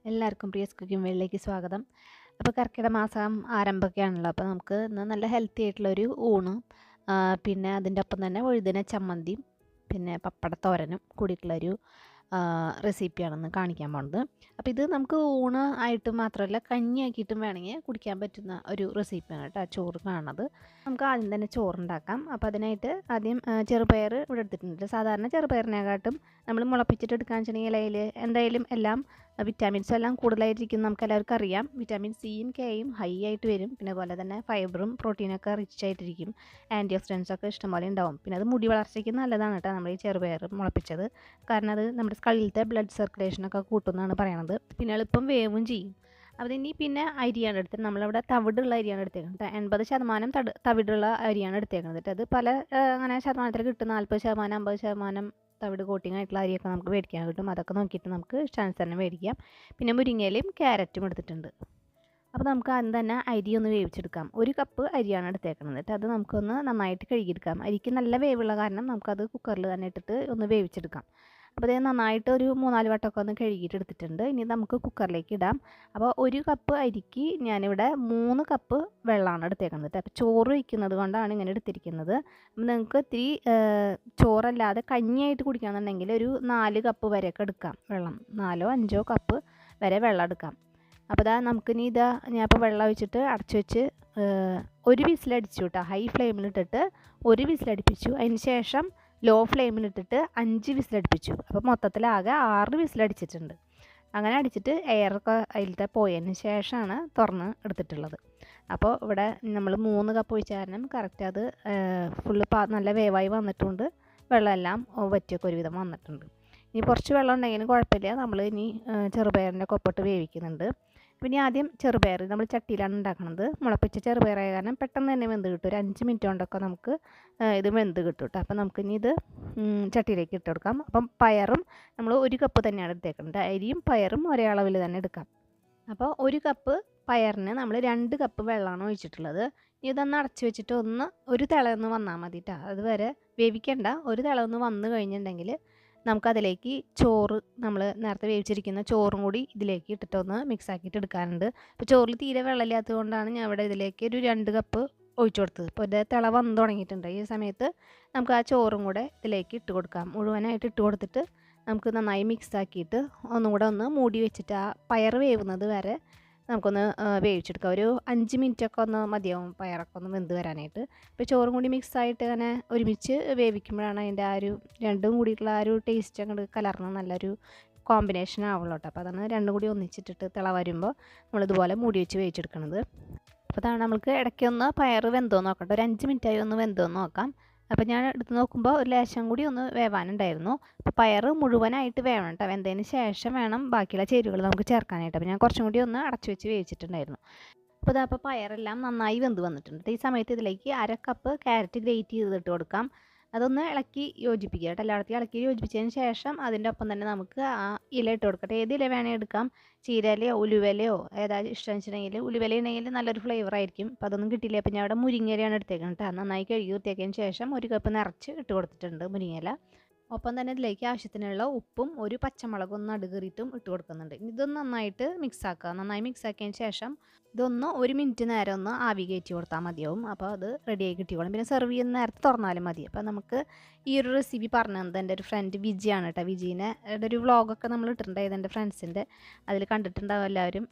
എല്ലാവർക്കും പ്രിയസ് കുക്കിംഗ് വേൾഡിലേക്ക് സ്വാഗതം. അപ്പോൾ കർക്കിടക മാസം ആരംഭമൊക്കെയാണല്ലോ. അപ്പോൾ നമുക്ക് ഇന്ന് നല്ല ഹെൽത്തി ആയിട്ടുള്ളൊരു ഊണും പിന്നെ അതിൻ്റെ ഒപ്പം തന്നെ വഴുതന ചമ്മന്തിയും പിന്നെ പപ്പടത്തോരനും കൂടിയിട്ടുള്ളൊരു റെസിപ്പിയാണെന്ന് കാണിക്കാൻ പോകുന്നത്. അപ്പോൾ ഇത് നമുക്ക് ഊണ് ആയിട്ട് മാത്രമല്ല കഞ്ഞിയാക്കിയിട്ടും വേണമെങ്കിൽ കുടിക്കാൻ പറ്റുന്ന ഒരു റെസിപ്പിയാണ് കേട്ടോ ചോറ് കാണുന്നത്. നമുക്ക് ആദ്യം തന്നെ ചോറുണ്ടാക്കാം. അപ്പോൾ അതിനായിട്ട് ആദ്യം ചെറുപയർ ഇവിടെ എടുത്തിട്ടുണ്ട്. സാധാരണ ചെറുപയറിനെക്കാട്ടും നമ്മൾ മുളപ്പിച്ചിട്ട് എടുക്കുകയെന്ന് വെച്ചിട്ടുണ്ടെങ്കിൽ ഇലയിൽ എന്തായാലും എല്ലാം വിറ്റാമിൻസും എല്ലാം കൂടുതലായിട്ടിരിക്കും. നമുക്ക് എല്ലാവർക്കും അറിയാം വിറ്റാമിൻ സിയും കെയും ഹൈ ആയിട്ട് വരും. പിന്നെ അതുപോലെ തന്നെ ഫൈബറും പ്രോട്ടീനൊക്കെ റിച്ച് ആയിട്ടിരിക്കും. ആൻറ്റി ഓക്സിഡൻസൊക്കെ ഇഷ്ടംപോലെ ഉണ്ടാവും. പിന്നെ അത് മുടി വളർച്ചയ്ക്ക് നല്ലതാണ് കേട്ടോ നമ്മൾ ഈ ചെറുപയർ മുളപ്പിച്ചത്. കാരണം അത് നമ്മുടെ സ്കളിലത്തെ ബ്ലഡ് സർക്കുലേഷനൊക്കെ കൂട്ടുമെന്നാണ് പറയണത്. പിന്നെ എളുപ്പം വേവും ചെയ്യും. അപ്പോൾ ഇനി പിന്നെ അരിയാണ് എടുത്തത്. നമ്മളിവിടെ തവിടുള്ള അരിയാണ് എടുത്തേക്കുന്നത്. 80% തവിടുള്ള അരിയാണ് എടുത്തേക്കുന്നത്. അത് പല അങ്ങനെ ശതമാനത്തിൽ കിട്ടും. 40%, 50% തവിട് കോട്ടിങ് ആയിട്ടുള്ള അരിയൊക്കെ നമുക്ക് മേടിക്കാൻ കിട്ടും. അതൊക്കെ നോക്കിയിട്ട് നമുക്ക് ഇഷ്ടാനുസരണം മേടിക്കാം. പിന്നെ മുരിങ്ങയിലയും ക്യാരറ്റും എടുത്തിട്ടുണ്ട്. അപ്പോൾ നമുക്ക് ആദ്യം തന്നെ അരി ഒന്ന് വേവിച്ചെടുക്കാം. 1 കപ്പ് അരിയാണ് എടുത്തേക്കുന്നത്. അത് നമുക്കൊന്ന് നന്നായിട്ട് കഴുകിയെടുക്കാം. അരിക്ക് നല്ല വേവുള്ള കാരണം നമുക്കത് കുക്കറിൽ തന്നെ ഇട്ടിട്ട് ഒന്ന് വേവിച്ചെടുക്കാം. അപ്പോൾ ഇത് നന്നായിട്ട് ഒരു 3-4 വട്ടമൊക്കെ ഒന്ന് കഴുകിയിട്ട് എടുത്തിട്ടുണ്ട്. ഇനി നമുക്ക് കുക്കറിലേക്ക് ഇടാം. അപ്പോൾ 1 കപ്പ് അരിക്ക് ഞാനിവിടെ 3 കപ്പ് വെള്ളമാണ് എടുത്തേക്കുന്നത്. അപ്പോൾ ചോറ് വയ്ക്കുന്നത് കൊണ്ടാണ് ഇങ്ങനെ എടുത്തിരിക്കുന്നത്. അപ്പോൾ നിങ്ങൾക്ക് ഇത്തിരി ചോറല്ലാതെ കഞ്ഞിയായിട്ട് കുടിക്കുകയാണെന്നുണ്ടെങ്കിൽ ഒരു 4 കപ്പ് വരെയൊക്കെ എടുക്കാം വെള്ളം. 4-5 കപ്പ് വരെ വെള്ളം എടുക്കാം. അപ്പോൾ നമുക്കിനി ഞാൻ ഇപ്പോൾ വെള്ളം ഒഴിച്ചിട്ട് അടച്ചു വെച്ച് 1 വിസിലടിച്ചു കേട്ടോ. ഹൈ ഫ്ലെയിമിലിട്ടിട്ട് 1 വിസിലടിപ്പിച്ചു. അതിന് ശേഷം ലോ ഫ്ലെയിമിലിട്ടിട്ട് 5 വിസിലടിപ്പിച്ചു. അപ്പോൾ മൊത്തത്തിലാകെ 6 വിസിലടിച്ചിട്ടുണ്ട്. അങ്ങനെ അടിച്ചിട്ട് എയറൊക്കെ അതിലത്തെ പോയതിന് ശേഷമാണ് തുറന്ന് എടുത്തിട്ടുള്ളത്. അപ്പോൾ ഇവിടെ നമ്മൾ 3 കപ്പ് ഒഴിച്ച കാരണം കറക്റ്റ് അത് ഫുള്ള് നല്ല വേവായി വന്നിട്ടുണ്ട്. വെള്ളമെല്ലാം വറ്റിയൊക്കെ ഒരുവിധം വന്നിട്ടുണ്ട്. ഇനി കുറച്ച് വെള്ളം ഉണ്ടെങ്കിലും കുഴപ്പമില്ല. നമ്മൾ ഇനി ചെറുപയറിൻ്റെ കൊപ്പിട്ട് വേവിക്കുന്നുണ്ട്. പിന്നെ ആദ്യം ചെറുപയർ നമ്മൾ ചട്ടിയിലാണ് ഉണ്ടാക്കുന്നത്. മുളപ്പിച്ച ചെറുപയറായ കാരണം പെട്ടെന്ന് തന്നെ വെന്ത് കിട്ടും. ഒരു 5 മിനിറ്റ് കൊണ്ടൊക്കെ നമുക്ക് ഇത് വെന്ത് കിട്ടും കേട്ടോ. അപ്പോൾ നമുക്കിനി ഇത് ചട്ടിയിലേക്ക് ഇട്ട് കൊടുക്കാം. അപ്പം പയറും നമ്മൾ 1 കപ്പ് തന്നെയാണ് എടുത്തേക്കുന്നത്. അരിയും പയറും ഒരേ അളവിൽ തന്നെ എടുക്കാം. അപ്പോൾ 1 കപ്പ് പയറിന് നമ്മൾ 2 കപ്പ് വെള്ളമാണ് ഒഴിച്ചിട്ടുള്ളത്. ഇതൊന്ന് അടച്ചു വെച്ചിട്ട് ഒരു തിളയൊന്ന് വന്നാൽ മതി കേട്ടോ. അതുവരെ വേവിക്കേണ്ട. ഒരു തിളയൊന്ന് വന്നു കഴിഞ്ഞിട്ടുണ്ടെങ്കിൽ നമുക്കതിലേക്ക് ചോറ് നമ്മൾ നേരത്തെ വേവിച്ചിരിക്കുന്ന ചോറും കൂടി ഇതിലേക്ക് ഇട്ടിട്ടൊന്ന് മിക്സ് ആക്കിയിട്ട് എടുക്കാനുണ്ട്. അപ്പോൾ ചോറിൽ തീരെ വെള്ളമില്ലാത്തത് കൊണ്ടാണ് ഞാൻ ഇവിടെ ഇതിലേക്ക് ഒരു 2 കപ്പ് ഒഴിച്ചു കൊടുത്തത്. ഇപ്പോൾ ഇത് തിള വന്ന് തുടങ്ങിയിട്ടുണ്ട്. ഈ സമയത്ത് നമുക്ക് ആ ചോറും കൂടെ ഇതിലേക്ക് ഇട്ട് കൊടുക്കാം. മുഴുവനായിട്ട് ഇട്ട് കൊടുത്തിട്ട് നമുക്ക് നന്നായി മിക്സ് ആക്കിയിട്ട് ഒന്നും കൂടെ ഒന്ന് മൂടി വെച്ചിട്ട് ആ പയർ വേവുന്നത് വരെ നമുക്കൊന്ന് വേവിച്ചെടുക്കാം. ഒരു 5 മിനിറ്റൊക്കെ ഒന്ന് മതിയാവും പയറൊക്കെ ഒന്ന് വെന്ത് വരാനായിട്ട്. ഇപ്പോൾ ചോറും കൂടി മിക്സായിട്ട് അങ്ങനെ ഒരുമിച്ച് വേവിക്കുമ്പോഴാണ് അതിൻ്റെ ആ ഒരു രണ്ടും കൂടിയിട്ടുള്ള ആ ഒരു ടേസ്റ്റ് അങ്ങോട്ട് കലർന്ന് നല്ലൊരു കോമ്പിനേഷൻ ആവുള്ളൂ കേട്ടോ. അപ്പോൾ അതാണ് രണ്ടും കൂടി ഒന്നിച്ചിട്ടിട്ട് തിള വരുമ്പോൾ നമ്മളിതുപോലെ മൂടി വെച്ച് വേവിച്ചെടുക്കുന്നത്. അപ്പോൾ അതാണ് നമുക്ക് ഇടയ്ക്കൊന്ന് പയർ വെന്തോ നോക്കട്ടെ. ഒരു 5 മിനിറ്റായി ഒന്ന് വെന്തോ നോക്കാം. അപ്പോൾ ഞാൻ എടുത്ത് നോക്കുമ്പോൾ ഒരു ലേശം കൂടി ഒന്ന് വേവാനുണ്ടായിരുന്നു. അപ്പോൾ പയർ മുഴുവനായിട്ട് വേവണം കേട്ടോ. വെന്തതിന് ശേഷം വേണം ബാക്കിയുള്ള ചേരുവകൾ നമുക്ക് ചേർക്കാനായിട്ട്. അപ്പോൾ ഞാൻ കുറച്ചും കൂടി ഒന്ന് അടച്ചു വെച്ച് വേവിച്ചിട്ടുണ്ടായിരുന്നു. അപ്പോൾ പയറെല്ലാം നന്നായി വെന്ത് വന്നിട്ടുണ്ട്. ഈ സമയത്ത് ഇതിലേക്ക് 1/2 കപ്പ് ക്യാരറ്റ് ഗ്രേറ്റ് ചെയ്തിട്ട് കൊടുക്കാം. അതൊന്ന് ഇളക്കി യോജിപ്പിക്കുക കേട്ടോ. എല്ലായിടത്തും ഇളക്കി യോജിപ്പിച്ചതിന് ശേഷം അതിൻ്റെ ഒപ്പം തന്നെ നമുക്ക് ആ ഇല ഇട്ട് കൊടുക്കട്ടെ. ഏത് ഇല വേണേൽ എടുക്കാം. ചീരയിലയോ ഉലുവയിലയോ ഏതായാലും ഇഷ്ടം വെച്ചിട്ടുണ്ടെങ്കിൽ ഉലുവയില ഉണ്ടെങ്കിൽ നല്ലൊരു ഫ്ലേവർ ആയിരിക്കും. അപ്പോൾ അതൊന്നും കിട്ടില്ല. അപ്പോൾ ഞാൻ അവിടെ മുരിങ്ങയിലയാണ് എടുത്തേക്കുന്നത് കേട്ടോ. നന്നായി കഴുകി വൃത്തിയാക്കിയതിന് ശേഷം 1 കപ്പ് നിറച്ച് ഇട്ട് കൊടുത്തിട്ടുണ്ട് മുരിങ്ങയില. ഒപ്പം തന്നെ ഇതിലേക്ക് ആവശ്യത്തിനുള്ള ഉപ്പും ഒരു പച്ചമുളകും നടുകീറിയിട്ടും ഇട്ട് കൊടുക്കുന്നുണ്ട്. ഇതൊന്ന് നന്നായിട്ട് മിക്സ് ആക്കുക. നന്നായി മിക്സ് ആക്കിയതിന് ശേഷം ഇതൊന്ന് 1 മിനിറ്റ് നേരം ഒന്ന് ആവി കയറ്റി കൊടുത്താൽ മതിയാവും. അപ്പോൾ അത് റെഡിയായി കിട്ടിക്കോളും. പിന്നെ സെർവ് ചെയ്യുന്ന നേരത്ത് തുറന്നാലും മതി. അപ്പോൾ നമുക്ക് ഈ ഒരു റെസിപ്പി പറഞ്ഞു തന്നത് എൻ്റെ ഒരു ഫ്രണ്ട് വിജിയാണ് കേട്ടോ. വിജീനെ ഒരു വ്ളോഗൊക്കെ നമ്മൾ ഇട്ടിട്ടുണ്ടായത് എൻ്റെ ഫ്രണ്ട്സിൻ്റെ. അതിൽ കണ്ടിട്ടുണ്ടാവും എല്ലാവരും.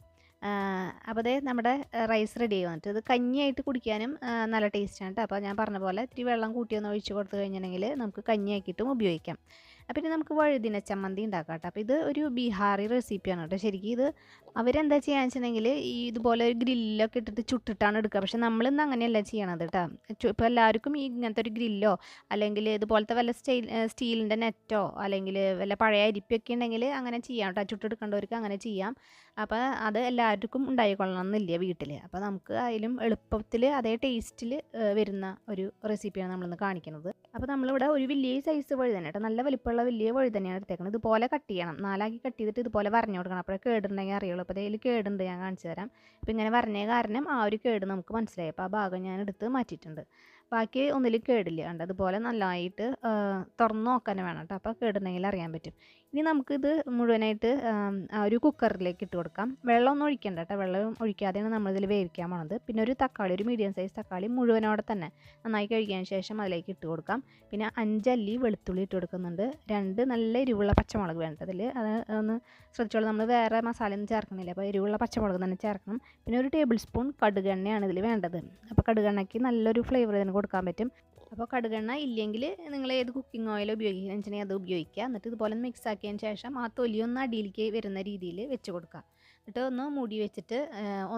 അപ്പോൾ അതേ നമ്മുടെ റൈസ് റെഡി ആയി വന്നിട്ട് ഇത് കഞ്ഞിയായിട്ട് കുടിക്കാനും നല്ല ടേസ്റ്റാണ് കേട്ടോ. അപ്പോൾ ഞാൻ പറഞ്ഞ പോലെ ഇത്തിരി വെള്ളം കൂട്ടിയൊന്ന് ഒഴിച്ച് കൊടുത്തു കഴിഞ്ഞിട്ടുണ്ടെങ്കിൽ നമുക്ക് കഞ്ഞിയാക്കിയിട്ടും ഉപയോഗിക്കാം. പിന്നെ നമുക്ക് വഴുതിന ചമ്മന്തി ഉണ്ടാക്കാം കേട്ടോ. അപ്പോൾ ഇത് ഒരു ബീഹാറി റെസിപ്പിയാണ് കേട്ടോ. ശരിക്കും ഇത് അവരെന്താ ചെയ്യാന്ന് വെച്ചിട്ടുണ്ടെങ്കിൽ ഇതുപോലെ ഒരു ഗ്രില്ലൊക്കെ ഇട്ടിട്ട് ചുട്ടിട്ടാണ് എടുക്കുക. പക്ഷെ നമ്മളിന്ന് അങ്ങനെയല്ല ചെയ്യണത് കേട്ടോ. ഇപ്പോൾ എല്ലാവർക്കും ഇങ്ങനത്തെ ഒരു ഗ്രില്ലോ അല്ലെങ്കിൽ ഇതുപോലത്തെ വല്ല സ്റ്റീലിൻ്റെ നെറ്റോ അല്ലെങ്കിൽ വല്ല പഴയ അരിപ്പൊക്കെ ഉണ്ടെങ്കിൽ അങ്ങനെ ചെയ്യാം കേട്ടോ. ചുട്ടെടുക്കേണ്ടവർക്ക് അങ്ങനെ ചെയ്യാം. അപ്പോൾ അത് എല്ലാവർക്കും ഉണ്ടായിക്കൊള്ളണം എന്നില്ല വീട്ടിൽ. അപ്പോൾ നമുക്ക് അതിലും എളുപ്പത്തിൽ അതേ ടേസ്റ്റിൽ വരുന്ന ഒരു റെസിപ്പിയാണ് നമ്മളിന്ന് കാണിക്കുന്നത്. അപ്പോൾ നമ്മളിവിടെ ഒരു വലിയ സൈസ് വഴുതന കേട്ടോ. നല്ല വലിപ്പമുള്ള വലിയ വഴുതനയാണ് എടുത്തേക്കുന്നത്. ഇതുപോലെ കട്ട് ചെയ്യണം. 4ആക്കി കട്ട് ചെയ്തിട്ട് ഇതുപോലെ വരഞ്ഞു കൊടുക്കണം. അപ്പോഴേ കേടുണ്ടെങ്കിൽ അറിയുള്ളൂ. അപ്പോൾ അതിൽ കേടുണ്ട്, ഞാൻ കാണിച്ചു തരാം. അപ്പോൾ ഇങ്ങനെ വരഞ്ഞ കാരണം ആ ഒരു കേട് നമുക്ക് മനസ്സിലായി. അപ്പോൾ ആ ഭാഗം ഞാൻ എടുത്ത് മാറ്റിയിട്ടുണ്ട്. ബാക്കി ഒന്നിലും കേടില്ല. കണ്ട് അതുപോലെ നല്ലതായിട്ട് തുറന്ന് നോക്കാൻ വേണം കേട്ടോ. അപ്പോൾ കേടുണ്ടെങ്കിൽ അറിയാൻ പറ്റും. ഇനി നമുക്കിത് മുഴുവനായിട്ട് ആ ഒരു കുക്കറിലേക്ക് ഇട്ട് കൊടുക്കാം. വെള്ളമൊന്നും ഒഴിക്കണ്ട കേട്ടോ, വെള്ളം ഒഴിക്കാതെയാണ് നമ്മളിതിൽ വേവിക്കാൻ പോണത്. പിന്നെ ഒരു തക്കാളി, ഒരു മീഡിയം സൈസ് തക്കാളി മുഴുവനോടെ തന്നെ നന്നായി കഴുകിയതിന് ശേഷം അതിലേക്ക് ഇട്ട് കൊടുക്കാം. പിന്നെ 5 അല്ലി വെളുത്തുള്ളി ഇട്ട് കൊടുക്കുന്നുണ്ട്. 2 നല്ല എരിവുള്ള പച്ചമുളക് വേണ്ട അതിൽ, അത് ഒന്ന് ശ്രദ്ധിച്ചോളൂ. നമ്മൾ വേറെ മസാലയൊന്നും ചേർക്കണില്ല, അപ്പോൾ എരിവുള്ള പച്ചമുളക് തന്നെ ചേർക്കണം. പിന്നെ ഒരു ടേബിൾ സ്പൂൺ കടുകെണ്ണയാണ് ഇതിൽ വേണ്ടത്. അപ്പോൾ കടുകെണ്ണയ്ക്ക് നല്ലൊരു ഫ്ലേവർ ഇതിന് കൊടുക്കാൻ പറ്റും. അപ്പോൾ കടുകെണ്ണ ഇല്ലെങ്കിൽ നിങ്ങൾ ഏത് കുക്കിംഗ് ഓയിൽ ഉപയോഗിക്കുകയെന്ന് വെച്ചിട്ടുണ്ടെങ്കിൽ അത് ഉപയോഗിക്കുക. എന്നിട്ട് ഇതുപോലെ മിക്സ് ആക്കിയതിന് ശേഷം ആ തൊലിയൊന്ന് അടിയിലേക്ക് വരുന്ന രീതിയിൽ വെച്ച് കൊടുക്കുക. എന്നിട്ട് ഒന്ന് മൂടി വെച്ചിട്ട്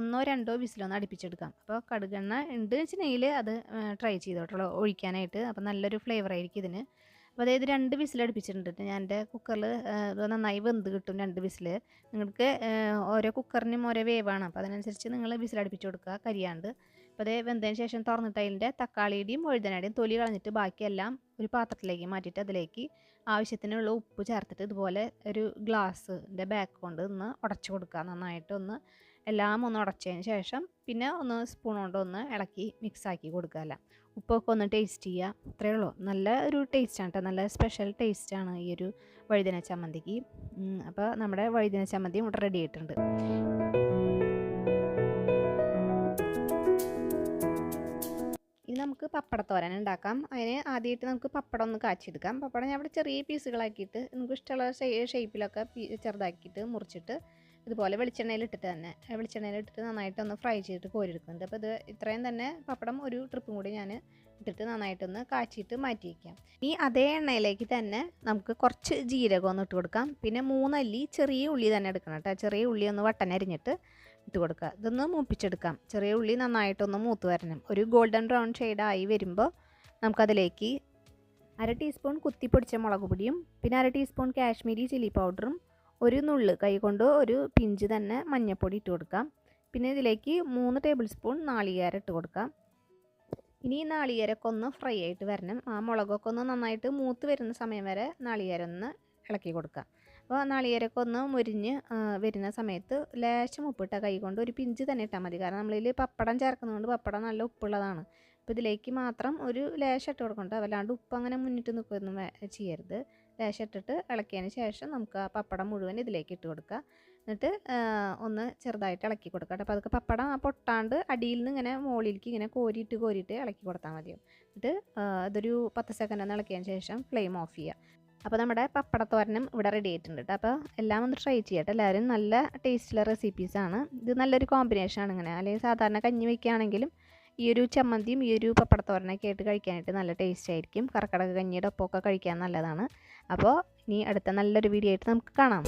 1-2 വിസിലൊന്ന് അടുപ്പിച്ചെടുക്കാം. അപ്പോൾ കടുകെണ്ണ ഉണ്ട് വെച്ചിട്ടുണ്ടെങ്കിൽ അത് ട്രൈ ചെയ്തോട്ടുള്ളൂ ഒഴിക്കാനായിട്ട്. അപ്പോൾ നല്ലൊരു ഫ്ലേവർ ആയിരിക്കും ഇതിന്. അപ്പോൾ അതായത് 2 വിസിൽ അടുപ്പിച്ചിട്ടുണ്ട് ഞാൻ എൻ്റെ കുക്കറിൽ. നന്നായി വെന്ത് കിട്ടും 2 വിസിൽ. നിങ്ങൾക്ക് ഓരോ കുക്കറിനും ഓരോ വേവാണ്, അപ്പോൾ അതിനനുസരിച്ച് നിങ്ങൾ വിസിൽ അടുപ്പിച്ച് കൊടുക്കുക കരിയാണ്ട്. അപ്പോൾ അത് വെന്തതിന് ശേഷം തുറന്നിട്ട് അതിൻ്റെ തക്കാളിയുടെയും വഴുതനയുടെയും തൊലി കളഞ്ഞിട്ട് ബാക്കിയെല്ലാം ഒരു പാത്രത്തിലേക്ക് മാറ്റിയിട്ട് അതിലേക്ക് ആവശ്യത്തിനുള്ള ഉപ്പ് ചേർത്തിട്ട് ഇതുപോലെ ഒരു ഗ്ലാസിൻ്റെ ബാക്ക് കൊണ്ട് ഒന്ന് ഉടച്ചു കൊടുക്കുക. നന്നായിട്ട് എല്ലാം ഒന്ന് ഉടച്ചതിന് ശേഷം പിന്നെ ഒന്ന് സ്പൂൺ കൊണ്ട് ഒന്ന് ഇളക്കി മിക്സാക്കി കൊടുക്കുക. ഉപ്പൊക്കെ ഒന്ന് ടേസ്റ്റ് ചെയ്യുക. അത്രയേ ഉള്ളൂ. നല്ല ഒരു ടേസ്റ്റാണ് കേട്ടോ, നല്ല സ്പെഷ്യൽ ടേസ്റ്റാണ് ഈ ഒരു വഴുതന ചമ്മന്തിക്ക്. അപ്പോൾ നമ്മുടെ വഴുതന ചമ്മന്തി ഇവിടെ റെഡി ആയിട്ടുണ്ട്. ഇനി നമുക്ക് പപ്പടത്തോരൻ ഉണ്ടാക്കാം. അതിന് ആദ്യമായിട്ട് നമുക്ക് പപ്പടം ഒന്ന് കാച്ചെടുക്കാം. പപ്പടം ഞാൻ ഇവിടെ ചെറിയ പീസുകളാക്കിയിട്ട് നമുക്ക് ഇഷ്ടമുള്ള ഷേപ്പിലൊക്കെ ചെറുതാക്കിയിട്ട് മുറിച്ചിട്ട് ഇതുപോലെ വെളിച്ചെണ്ണയിലിട്ടിട്ട് നന്നായിട്ടൊന്ന് ഫ്രൈ ചെയ്തിട്ട് കോരിയെടുക്കുന്നുണ്ട്. അപ്പോൾ ഇത് ഇത്രയും തന്നെ പപ്പടം ഒരു ട്രിപ്പും കൂടി ഞാൻ ഇട്ടിട്ട് നന്നായിട്ടൊന്ന് കാച്ചിയിട്ട് മാറ്റി വയ്ക്കാം. ഈ അതേ എണ്ണയിലേക്ക് തന്നെ നമുക്ക് കുറച്ച് ജീരകം ഒന്ന് ഇട്ട് കൊടുക്കാം. പിന്നെ 3 അല്ലി ചെറിയ ഉള്ളി തന്നെ എടുക്കണം കേട്ടോ. ചെറിയ ഉള്ളി ഒന്ന് വട്ടനരിഞ്ഞിട്ട് ഇട്ട് കൊടുക്കുക. ഇതൊന്ന് മൂപ്പിച്ചെടുക്കാം. ചെറിയ ഉള്ളി നന്നായിട്ടൊന്ന് മൂത്ത് വരണം. ഒരു ഗോൾഡൻ ബ്രൗൺ ഷെയ്ഡായി വരുമ്പോൾ നമുക്കതിലേക്ക് 1/2 ടീസ്പൂൺ കുത്തിപ്പൊടിച്ച മുളക് പൊടിയും പിന്നെ 1/2 ടീസ്പൂൺ കാശ്മീരി ചില്ലി പൗഡറും ഒരു നുള്ള് കൈ കൊണ്ട് ഒരു പിഞ്ച് തന്നെ മഞ്ഞൾപ്പൊടി ഇട്ട് കൊടുക്കാം. പിന്നെ ഇതിലേക്ക് 3 ടേബിൾ സ്പൂൺ നാളികേരം ഇട്ട് കൊടുക്കാം. ഇനി ഈ നാളികേരമൊക്കെ ഒന്ന് ഫ്രൈ ആയിട്ട് വരണം. ആ മുളകൊക്കെ ഒന്ന് നന്നായിട്ട് മൂത്ത് വരുന്ന സമയം വരെ നാളികേരം ഒന്ന് ഇളക്കി കൊടുക്കാം. അപ്പോൾ നാളികേരമൊക്കെ ഒന്ന് മുരിഞ്ഞ് വരുന്ന സമയത്ത് ലേശം ഉപ്പിട്ട കൈ കൊണ്ട് ഒരു പിഞ്ച് തന്നെ ഇട്ടാൽ മതി. കാരണം നമ്മളിൽ പപ്പടം ചേർക്കുന്നതുകൊണ്ട് പപ്പടം നല്ല ഉപ്പുള്ളതാണ്. അപ്പോൾ ഇതിലേക്ക് മാത്രം ഒരു ലേശം ഇട്ട് കൊടുക്കണ്ട, വല്ലാണ്ട് ഉപ്പ് അങ്ങനെ മുന്നിട്ട് നിൽക്കുകയൊന്നും ചെയ്യരുത്. ലേശം ഇട്ടിട്ട് ഇളക്കിയതിന് ശേഷം നമുക്ക് ആ പപ്പടം മുഴുവൻ ഇതിലേക്ക് ഇട്ട് കൊടുക്കുക. എന്നിട്ട് ഒന്ന് ചെറുതായിട്ട് ഇളക്കി കൊടുക്കുക. അപ്പോൾ അതൊക്കെ പപ്പടം പൊട്ടാണ്ട് അടിയിൽ നിന്ന് ഇങ്ങനെ മുകളിലേക്ക് ഇങ്ങനെ കോരിയിട്ട് ഇളക്കി കൊടുത്താൽ മതിയാവും. എന്നിട്ട് ഇതൊരു 10 സെക്കൻഡ് ഒന്ന് ഇളക്കിയതിന് ശേഷം ഫ്ലെയിം ഓഫ് ചെയ്യുക. അപ്പോൾ നമ്മുടെ പപ്പടത്തോരനും ഇവിടെ റെഡി ആയിട്ടുണ്ട് കേട്ടോ. അപ്പോൾ എല്ലാം ഒന്ന് ട്രൈ ചെയ്യട്ടെ. എല്ലാവരും നല്ല ടേസ്റ്റുള്ള റെസിപ്പീസാണ്. ഇത് നല്ലൊരു കോമ്പിനേഷനാണ്. ഇങ്ങനെ അല്ലെങ്കിൽ സാധാരണ കഞ്ഞി വയ്ക്കുകയാണെങ്കിലും ഈ ഒരു ചമ്മന്തിയും ഈ ഒരു പപ്പടത്തോരനൊക്കെ ആയിട്ട് കഴിക്കാനായിട്ട് നല്ല ടേസ്റ്റ് ആയിരിക്കും. കർക്കിടക കഞ്ഞിയുടെ ഒപ്പമൊക്കെ കഴിക്കാൻ നല്ലതാണ്. അപ്പോൾ ഇനി അടുത്ത നല്ലൊരു വീഡിയോ ആയിട്ട് നമുക്ക് കാണാം.